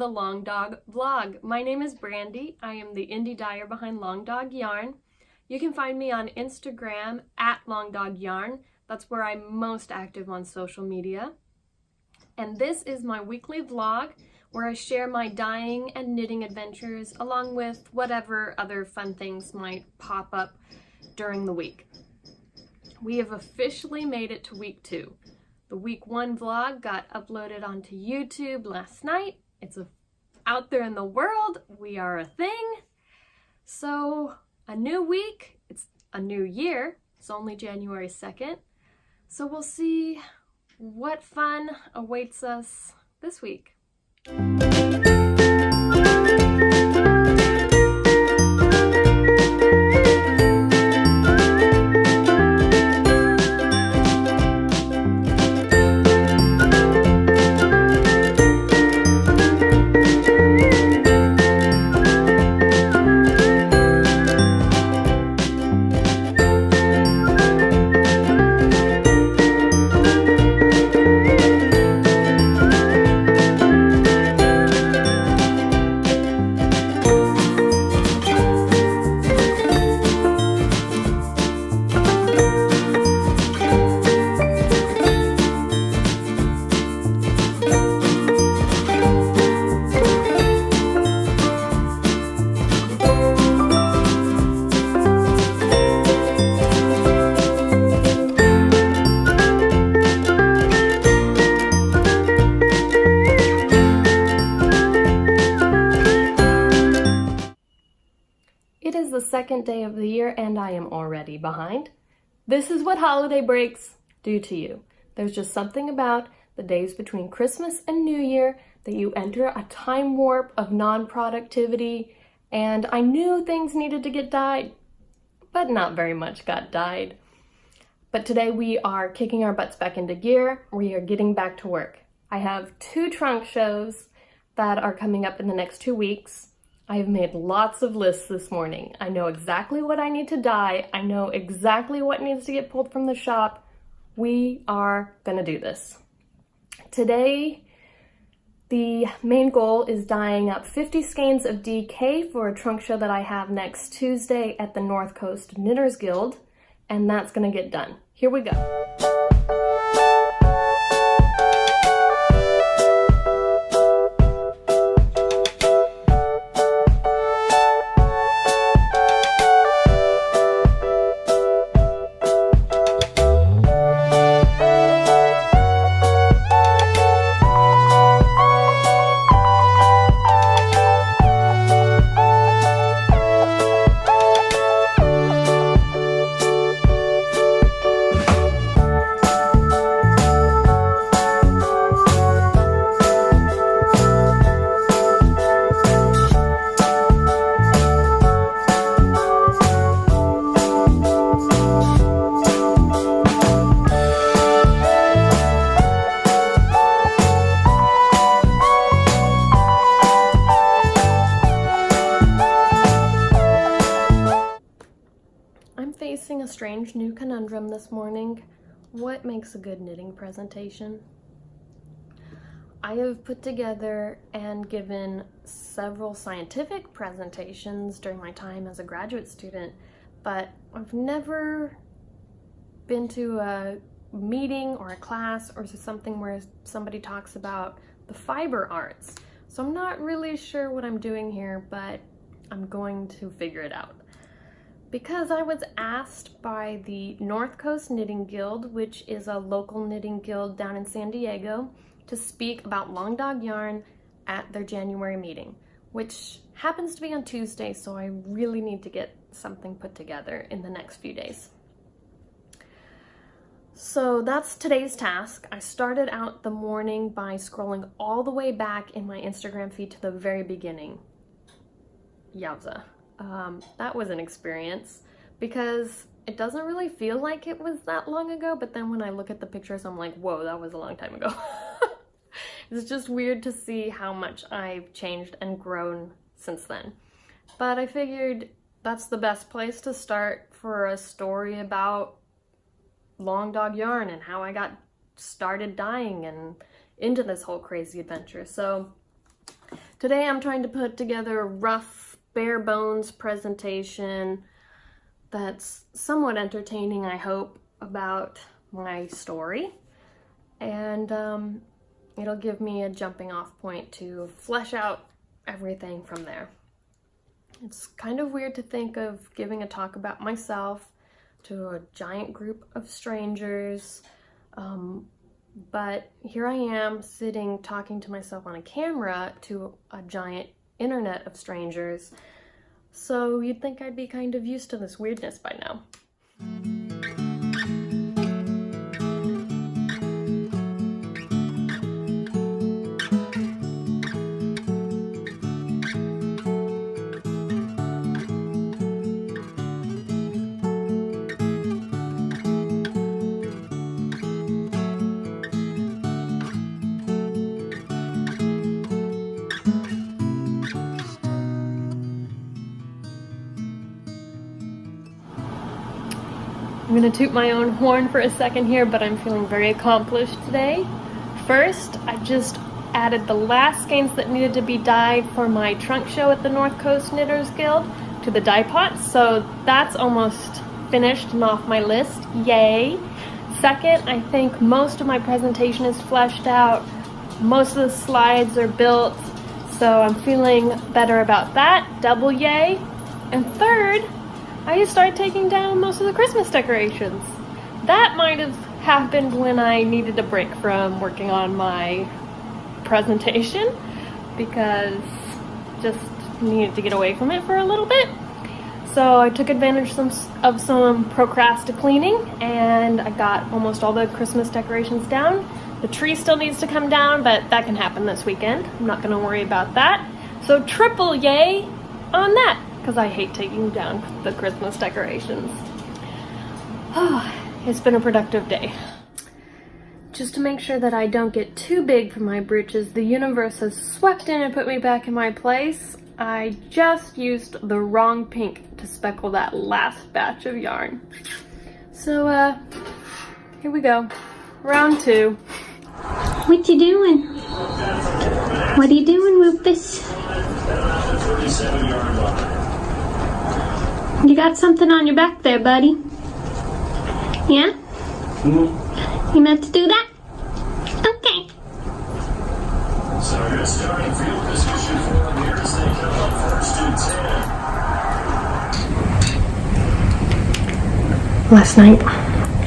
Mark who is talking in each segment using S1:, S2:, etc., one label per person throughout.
S1: the Long Dog vlog. My name is Brandy. I am the indie dyer behind Long Dog Yarn. You can find me on Instagram at Long Dog Yarn. That's where I'm most active on social media. And this is my weekly vlog where I share my dyeing and knitting adventures along with whatever other fun things might pop up during the week. We have officially made it to week 2. The week 1 vlog got uploaded onto YouTube last night. It's out there in the world. We are a thing. So a new week, it's a new year. It's only January 2nd. So we'll see what fun awaits us this week. It is the second day of the year and I am already behind. This is what holiday breaks do to you. There's just something about the days between Christmas and New Year that you enter a time warp of non-productivity, and I knew things needed to get dyed, but not very much got dyed. But today we are kicking our butts back into gear. We are getting back to work. I have 2 trunk shows that are coming up in the next 2 weeks. I have made lots of lists this morning. I know exactly what I need to dye. I know exactly what needs to get pulled from the shop. We are gonna do this. Today, the main goal is dyeing up 50 skeins of DK for a trunk show that I have next Tuesday at the North Coast Knitters Guild, and that's gonna get done. Here we go. Facing a strange new conundrum this morning. What makes a good knitting presentation? I have put together and given several scientific presentations during my time as a graduate student, but I've never been to a meeting or a class or something where somebody talks about the fiber arts. So I'm not really sure what I'm doing here, but I'm going to figure it out. Because I was asked by the North Coast Knitting Guild, which is a local knitting guild down in San Diego, to speak about Long Dog Yarn at their January meeting, which happens to be on Tuesday, so I really need to get something put together in the next few days. So that's today's task. I started out the morning by scrolling all the way back in my Instagram feed to the very beginning. Yowza. That was an experience because it doesn't really feel like it was that long ago, but then when I look at the pictures, I'm like, whoa, that was a long time ago. It's just weird to see how much I've changed and grown since then. But I figured that's the best place to start for a story about Long Dog Yarn and how I got started dyeing and into this whole crazy adventure. So Today I'm trying to put together a rough, bare bones presentation that's somewhat entertaining, I hope, about my story. And it'll give me a jumping off point to flesh out everything from there. It's kind of weird to think of giving a talk about myself to a giant group of strangers, but here I am sitting talking to myself on a camera to a giant internet of strangers, so you'd think I'd be kind of used to this weirdness by now. I'm gonna toot my own horn for a second here, but I'm feeling very accomplished today. First, I just added the last skeins that needed to be dyed for my trunk show at the North Coast Knitters Guild to the dye pot, so that's almost finished and off my list. Yay! Second, I think most of my presentation is fleshed out. Most of the slides are built, so I'm feeling better about that. Double yay! And third, I just started taking down most of the Christmas decorations. That might have happened when I needed a break from working on my presentation, because just needed to get away from it for a little bit. So I took advantage of some procrastinating cleaning, and I got almost all the Christmas decorations down. The tree still needs to come down, but that can happen this weekend. I'm not gonna worry about that. So triple yay on that, because I hate taking down the Christmas decorations. It's been a productive day. Just to make sure that I don't get too big for my britches, the universe has swept in and put me back in my place. I just used the wrong pink to speckle that last batch of yarn. So, here we go. Round 2.
S2: What you doing? What are you doing, Rufus? You got something on your back there, buddy? Yeah? You meant to do that? Okay.
S3: So starting field position for them here as they come up first and 10.
S1: Last night,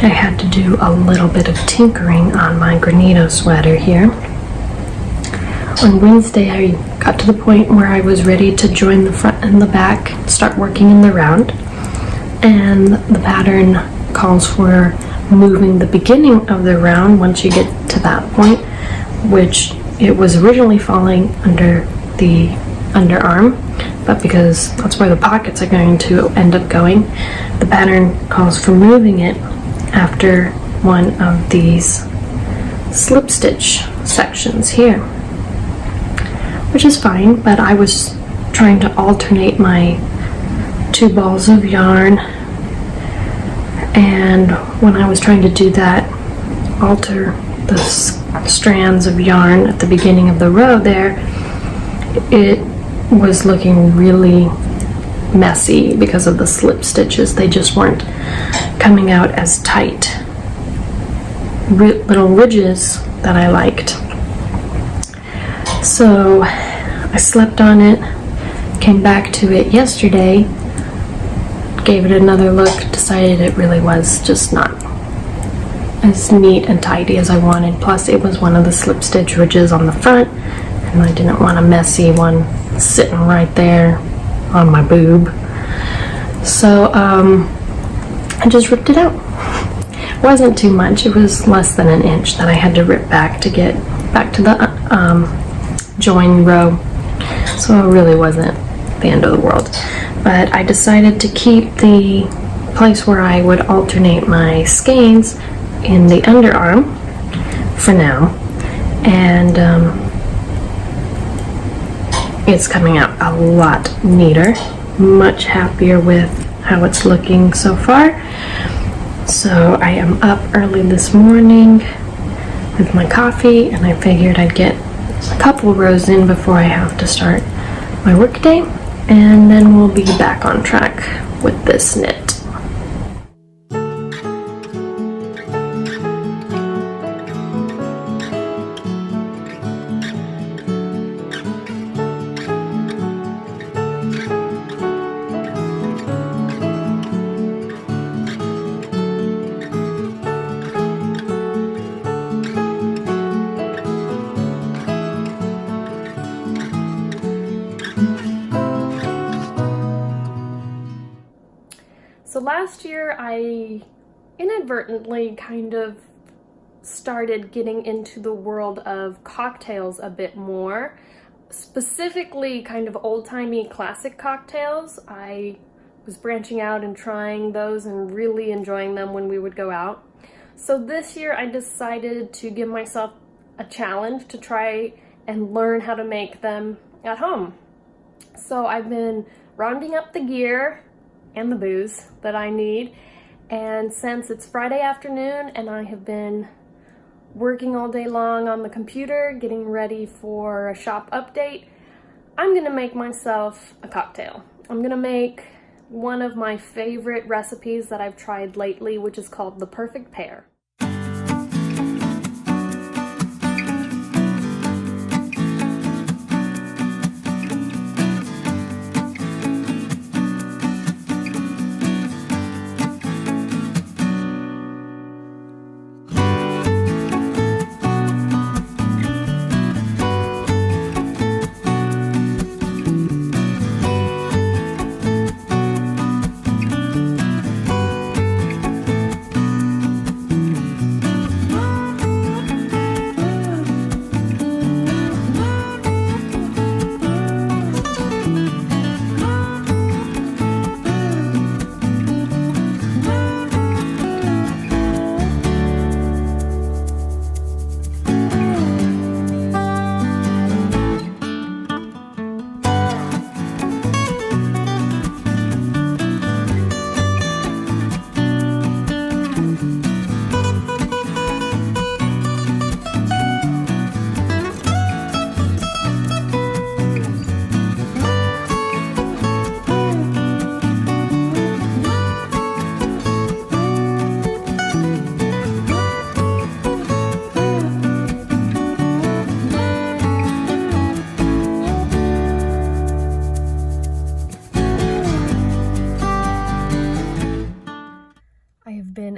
S1: I had to do a little bit of tinkering on my Granito sweater here. On Wednesday, I got to the point where I was ready to join the front and the back, start working in the round, and the pattern calls for moving the beginning of the round once you get to that point, which it was originally falling under the underarm, but because that's where the pockets are going to end up going, the pattern calls for moving it after one of these slip stitch sections here, which is fine, but I was trying to alternate my 2 balls of yarn, and when I was trying to do that, alter the strands of yarn at the beginning of the row there, it was looking really messy because of the slip stitches. They just weren't coming out as tight. Little ridges that I liked. So I slept on it, came back to it yesterday, gave it another look, decided it really was just not as neat and tidy as I wanted. Plus it was one of the slip stitch ridges on the front, and I didn't want a messy one sitting right there on my boob. So I just ripped it out. It wasn't too much, it was less than an inch that I had to rip back to get back to the join row. So it really wasn't the end of the world. But I decided to keep the place where I would alternate my skeins in the underarm for now, and it's coming out a lot neater. Much happier with how it's looking so far. So I am up early this morning with my coffee, and I figured I'd get a couple rows in before I have to start my work day, and then we'll be back on track with this knit. So last year I inadvertently kind of started getting into the world of cocktails a bit more, specifically kind of old-timey classic cocktails. I was branching out and trying those and really enjoying them when we would go out. So this year I decided to give myself a challenge to try and learn how to make them at home. So I've been rounding up the gear and the booze that I need, and since it's Friday afternoon and I have been working all day long on the computer getting ready for a shop update, I'm gonna make myself a cocktail. I'm gonna make one of my favorite recipes that I've tried lately, which is called the Perfect Pair.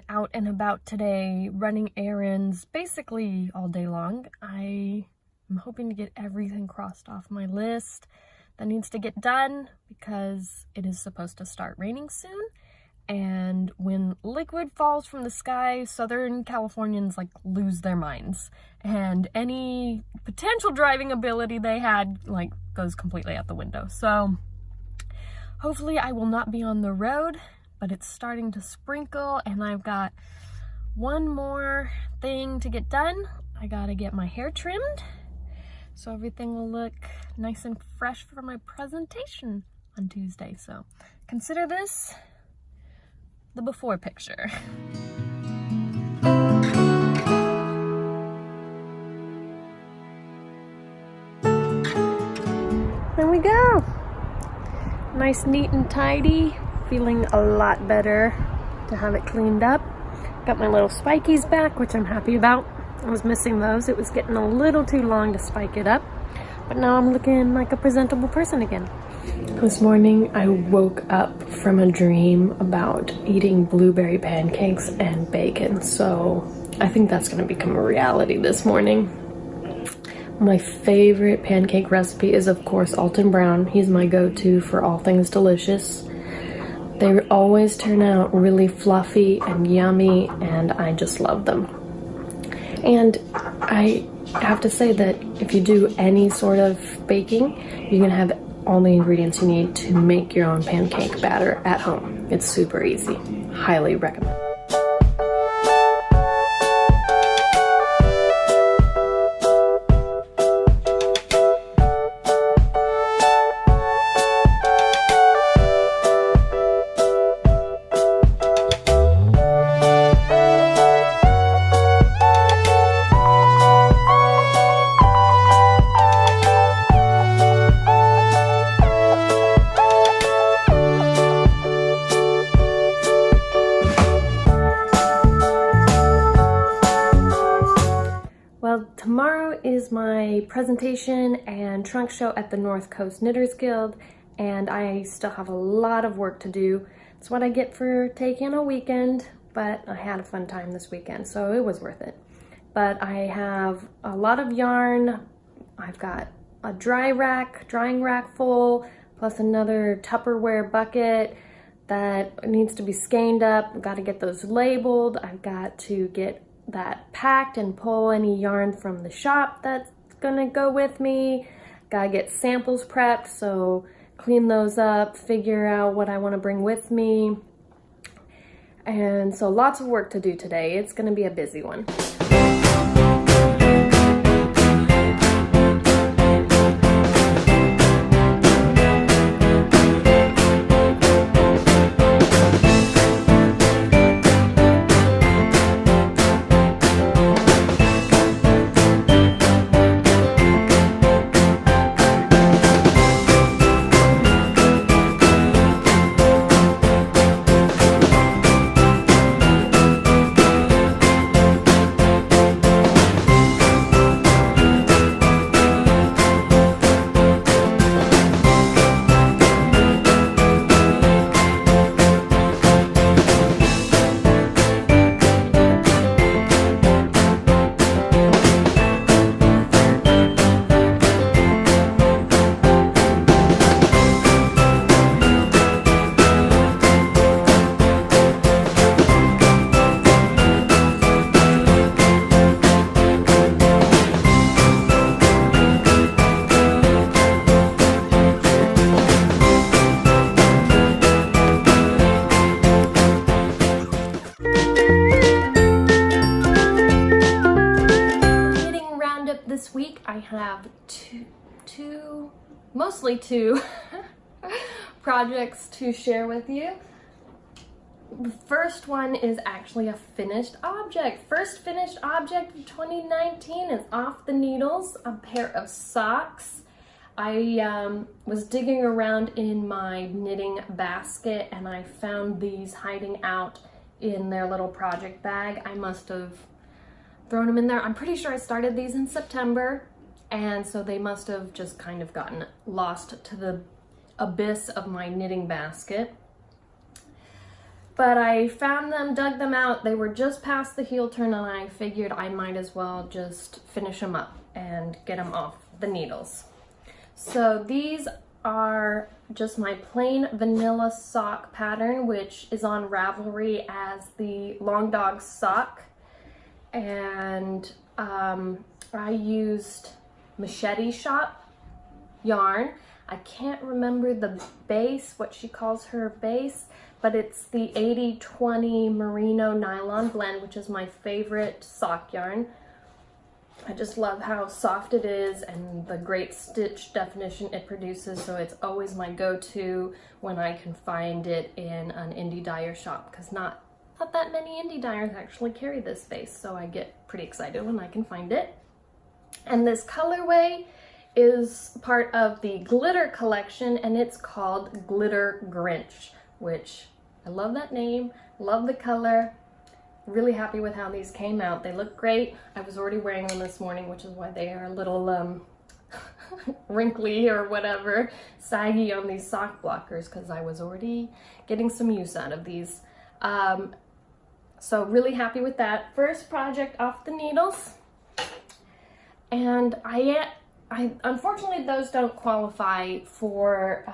S1: Out and about today, running errands basically all day long. I am hoping to get everything crossed off my list that needs to get done because it is supposed to start raining soon, and when liquid falls from the sky, Southern Californians like lose their minds, and any potential driving ability they had like goes completely out the window. So hopefully I will not be on the road, but it's starting to sprinkle, and I've got one more thing to get done. I gotta get my hair trimmed so everything will look nice and fresh for my presentation on Tuesday. So consider this the before picture. There we go. Nice, neat, and tidy. Feeling a lot better to have it cleaned up. Got my little spikies back, which I'm happy about. I was missing those. It was getting a little too long to spike it up, but now I'm looking like a presentable person again. This morning I woke up from a dream about eating blueberry pancakes and bacon, so I think that's going to become a reality this morning. My favorite pancake recipe is, of course, Alton Brown. He's my go-to for all things delicious. They always turn out really fluffy and yummy, and I just love them. And I have to say that if you do any sort of baking, you're gonna have all the ingredients you need to make your own pancake batter at home. It's super easy. Highly recommend. is my presentation and trunk show at the North Coast Knitters Guild, and I still have a lot of work to do. That's what I get for taking a weekend, but I had a fun time this weekend, so it was worth it. But I have a lot of yarn. I've got a drying rack full, plus another Tupperware bucket that needs to be skeined up. I've got to get those labeled. I've got to get that packed and pull any yarn from the shop that's gonna go with me. Gotta get samples prepped, so clean those up, figure out what I want to bring with me. And so lots of work to do today. It's gonna be a busy one. This week I have mostly two projects to share with you. The first one is actually a finished object. First finished object of 2019 is off the needles, a pair of socks. I was digging around in my knitting basket and I found these hiding out in their little project bag. I must have thrown them in there. I'm pretty sure I started these in September, and so they must have just kind of gotten lost to the abyss of my knitting basket. But I found them, dug them out. They were just past the heel turn, and I figured I might as well just finish them up and get them off the needles. So these are just my plain vanilla sock pattern, which is on Ravelry as the Long Dog sock. And I used Machete Shop yarn. I can't remember the base, what she calls her base, but it's the 80/20 merino nylon blend, which is my favorite sock yarn. I just love how soft it is and the great stitch definition it produces, so it's always my go-to when I can find it in an indie dyer shop, because not that many indie dyers actually carry this base, so I get pretty excited when I can find it. And this colorway is part of the glitter collection, and it's called Glitter Grinch, which I love that name, love the color. Really happy with how these came out. They look great. I was already wearing them this morning, which is why they are a little wrinkly or whatever, saggy on these sock blockers, because I was already getting some use out of these. So really happy with that. First project off the needles. And I unfortunately those don't qualify for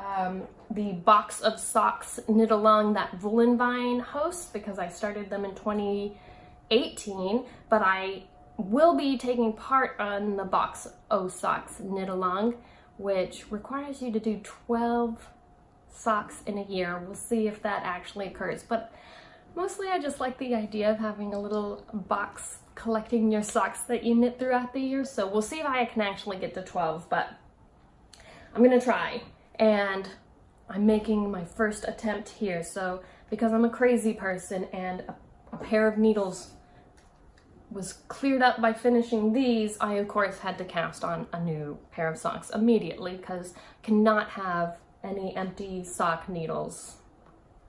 S1: the box of socks knit along that Woolenvine hosts, because I started them in 2018, but I will be taking part on the box O socks knit along, which requires you to do 12 socks in a year. We'll see if that actually occurs, but mostly I just like the idea of having a little box collecting your socks that you knit throughout the year. So we'll see if I can actually get to 12, but I'm gonna try. And I'm making my first attempt here. So because I'm a crazy person and a pair of needles was cleared up by finishing these, I of course had to cast on a new pair of socks immediately, because I cannot have any empty sock needles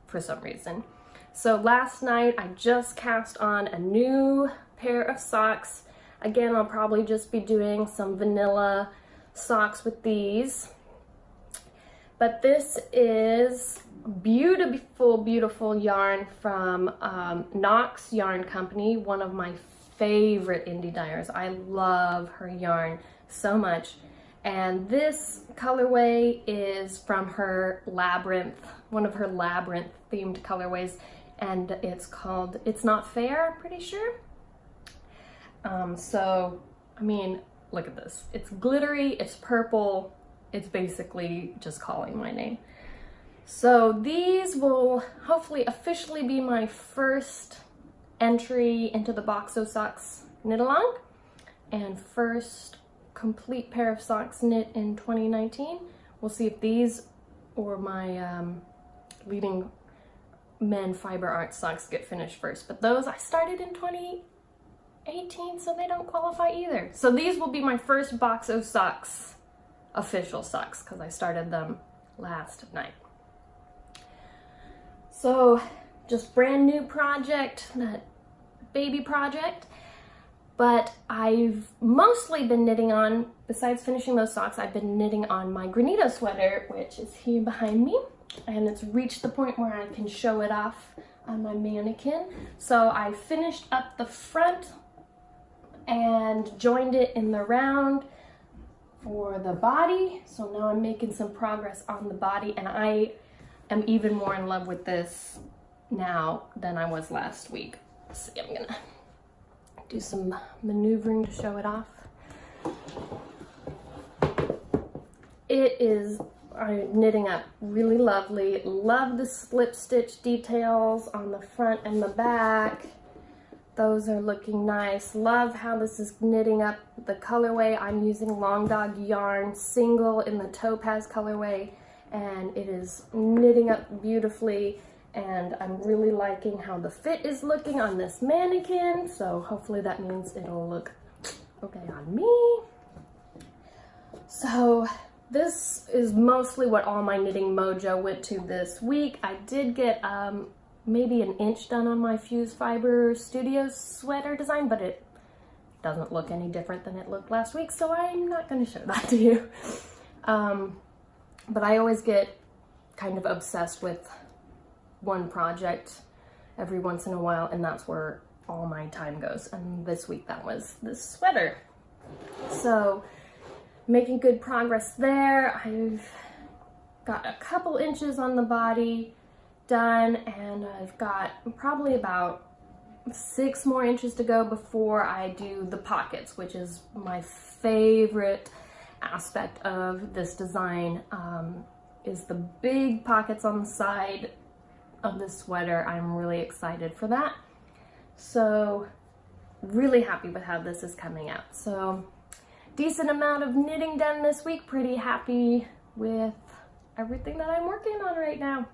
S1: for some reason. So last night I just cast on a new pair of socks. Again, I'll probably just be doing some vanilla socks with these. But this is beautiful, beautiful yarn from Knox Yarn Company, one of my favorite indie dyers. I love her yarn so much. And this colorway is from her Labyrinth, one of her Labyrinth themed colorways. And it's called It's Not Fair, I'm pretty sure. So, I mean, look at this. It's glittery, it's purple. It's basically just calling my name. So these will hopefully officially be my first entry into the Box of Socks knit along and first complete pair of socks knit in 2019. We'll see if these or my leading men fiber art socks get finished first, but those I started in 2018, so they don't qualify either. So these will be my first Box of Socks official socks because I started them last night. So just brand new project, that baby project, but I've mostly been knitting on, besides finishing those socks, I've been knitting on my Granito sweater, which is here behind me, and it's reached the point where I can show it off on my mannequin. So I finished up the front and joined it in the round for the body. So now I'm making some progress on the body, and I am even more in love with this now than I was last week. Let's see, I'm gonna do some maneuvering to show it off. It is knitting up really lovely. Love the slip stitch details on the front and the back. Those are looking nice. Love how this is knitting up the colorway. I'm using Long Dog yarn single in the Topaz colorway, and it is knitting up beautifully, and I'm really liking how the fit is looking on this mannequin, so hopefully that means it'll look okay on me. So this is mostly what all my knitting mojo went to this week. I did get maybe an inch done on my Fuse Fiber Studios sweater design, but it doesn't look any different than it looked last week, so I'm not going to show that to you. But I always get kind of obsessed with one project every once in a while, and that's where all my time goes. And this week that was this sweater. So making good progress there. I've got a couple inches on the body done, and I've got probably about 6 more inches to go before I do the pockets, which is my favorite aspect of this design, is the big pockets on the side of the sweater. I'm really excited for that. So really happy with how this is coming out. So decent amount of knitting done this week. Pretty happy with everything that I'm working on right now.